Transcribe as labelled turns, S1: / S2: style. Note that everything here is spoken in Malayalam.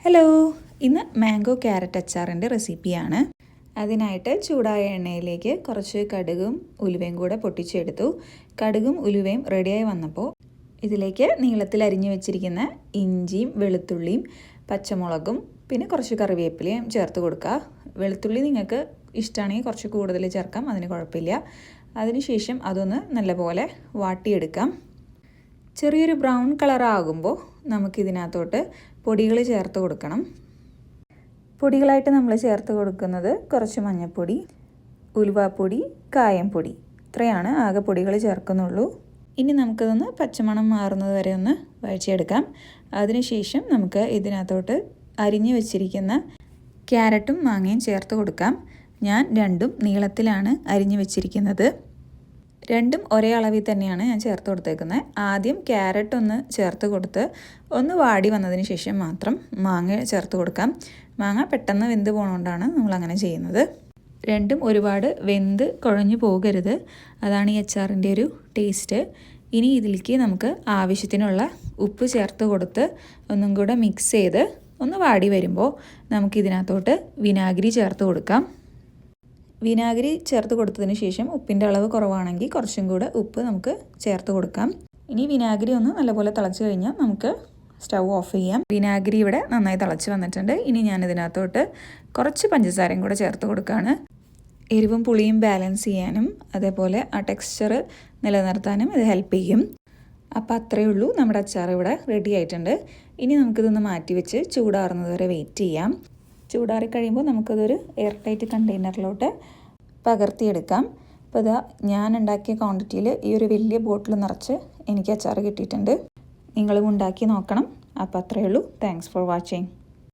S1: ഹലോ, ഇന്ന് മാംഗോ ക്യാരറ്റ് അച്ചാറിൻ്റെ റെസിപ്പിയാണ്. അതിനായിട്ട് ചൂടായ എണ്ണയിലേക്ക് കുറച്ച് കടുകും ഉലുവയും കൂടെ പൊട്ടിച്ചെടുത്തു. കടുകും ഉലുവയും റെഡിയായി വന്നപ്പോൾ ഇതിലേക്ക് നീളത്തിൽ അരിഞ്ഞു വെച്ചിരിക്കുന്ന ഇഞ്ചിയും വെളുത്തുള്ളിയും പച്ചമുളകും പിന്നെ കുറച്ച് കറിവേപ്പിലയും ചേർത്ത് കൊടുക്കുക. വെളുത്തുള്ളി നിങ്ങൾക്ക് ഇഷ്ടമാണെങ്കിൽ കുറച്ച് കൂടുതൽ ചേർക്കാം, അതിന് കുഴപ്പമില്ല. അതിനുശേഷം അതൊന്ന് നല്ലപോലെ വാട്ടിയെടുക്കാം. ചെറിയൊരു ബ്രൗൺ കളറാകുമ്പോൾ നമുക്കിതിനകത്തോട്ട് പൊടികൾ ചേർത്ത് കൊടുക്കണം. പൊടികളായിട്ട് നമ്മൾ ചേർത്ത് കൊടുക്കുന്നത് കുറച്ച് മഞ്ഞൾപ്പൊടി, ഉലുവാപ്പൊടി, കായംപൊടി, ഇത്രയാണ് ആകെ പൊടികൾ ചേർക്കുന്നുള്ളൂ. ഇനി നമുക്കതൊന്ന് പച്ചമണം മാറുന്നത് വരെ ഒന്ന് വഴച്ചെടുക്കാം. അതിനുശേഷം നമുക്ക് ഇതിനകത്തോട്ട് അരിഞ്ഞു വെച്ചിരിക്കുന്ന ക്യാരറ്റും മാങ്ങയും ചേർത്ത് കൊടുക്കാം. ഞാൻ രണ്ടും നീളത്തിലാണ് അരിഞ്ഞു വെച്ചിരിക്കുന്നത്. രണ്ടും ഒരേ അളവിൽ തന്നെയാണ് ഞാൻ ചേർത്ത് കൊടുത്തേക്കുന്നത്. ആദ്യം ക്യാരറ്റ് ഒന്ന് ചേർത്ത് കൊടുത്ത് ഒന്ന് വാടി വന്നതിന് ശേഷം മാത്രം മാങ്ങ ചേർത്ത് കൊടുക്കാം. മാങ്ങ പെട്ടെന്ന് വെന്ത് പോകണോണ്ടാണ് നമ്മളങ്ങനെ ചെയ്യുന്നത്. രണ്ടും ഒരുപാട് വെന്ത് കുഴഞ്ഞു പോകരുത്, അതാണ് ഈ അച്ചാറിൻ്റെ ഒരു ടേസ്റ്റ്. ഇനി ഇതിലേക്ക് നമുക്ക് ആവശ്യത്തിനുള്ള ഉപ്പ് ചേർത്ത് കൊടുത്ത് ഒന്നും കൂടെ മിക്സ് ചെയ്ത് ഒന്ന് വാടി വരുമ്പോൾ നമുക്കിതിനകത്തോട്ട് വിനാഗിരി ചേർത്ത് കൊടുക്കാം. വിനാഗിരി ചേർത്ത് കൊടുത്തതിന് ശേഷം ഉപ്പിൻ്റെ അളവ് കുറവാണെങ്കിൽ കുറച്ചും കൂടെ ഉപ്പ് നമുക്ക് ചേർത്ത് കൊടുക്കാം. ഇനി വിനാഗിരി ഒന്ന് നല്ലപോലെ തിളച്ച് കഴിഞ്ഞാൽ നമുക്ക് സ്റ്റൗ ഓഫ് ചെയ്യാം. വിനാഗിരി ഇവിടെ നന്നായി തിളച്ച് വന്നിട്ടുണ്ട്. ഇനി ഞാനിതിനകത്തോട്ട് കുറച്ച് പഞ്ചസാരയും കൂടെ ചേർത്ത് കൊടുക്കുകയാണ്. എരിവും പുളിയും ബാലൻസ് ചെയ്യാനും അതേപോലെ ആ ടെക്സ്ചർ നിലനിർത്താനും ഇത് ഹെൽപ്പ് ചെയ്യും. അപ്പോൾ അത്രയേ ഉള്ളൂ, നമ്മുടെ അച്ചാർ ഇവിടെ റെഡി ആയിട്ടുണ്ട്. ഇനി നമുക്കിതൊന്ന് മാറ്റി വെച്ച് ചൂടാറുന്നത് വരെ വെയിറ്റ് ചെയ്യാം. ചൂടാറി കഴിയുമ്പോൾ നമുക്കതൊരു എയർ ടൈറ്റ് കണ്ടെയ്നറിലോട്ട് പകർത്തിയെടുക്കാം. അപ്പോൾ ഇതാ ഞാൻ ഉണ്ടാക്കിയ ക്വാണ്ടിറ്റിയിൽ ഈ ഒരു വലിയ ബോട്ടിൽ നിറച്ച് എനിക്ക് അച്ചാർ കിട്ടിയിട്ടുണ്ട്. നിങ്ങളും ഉണ്ടാക്കി നോക്കണം. അപ്പോൾ അത്രയേ ഉള്ളൂ. Thanks for watching.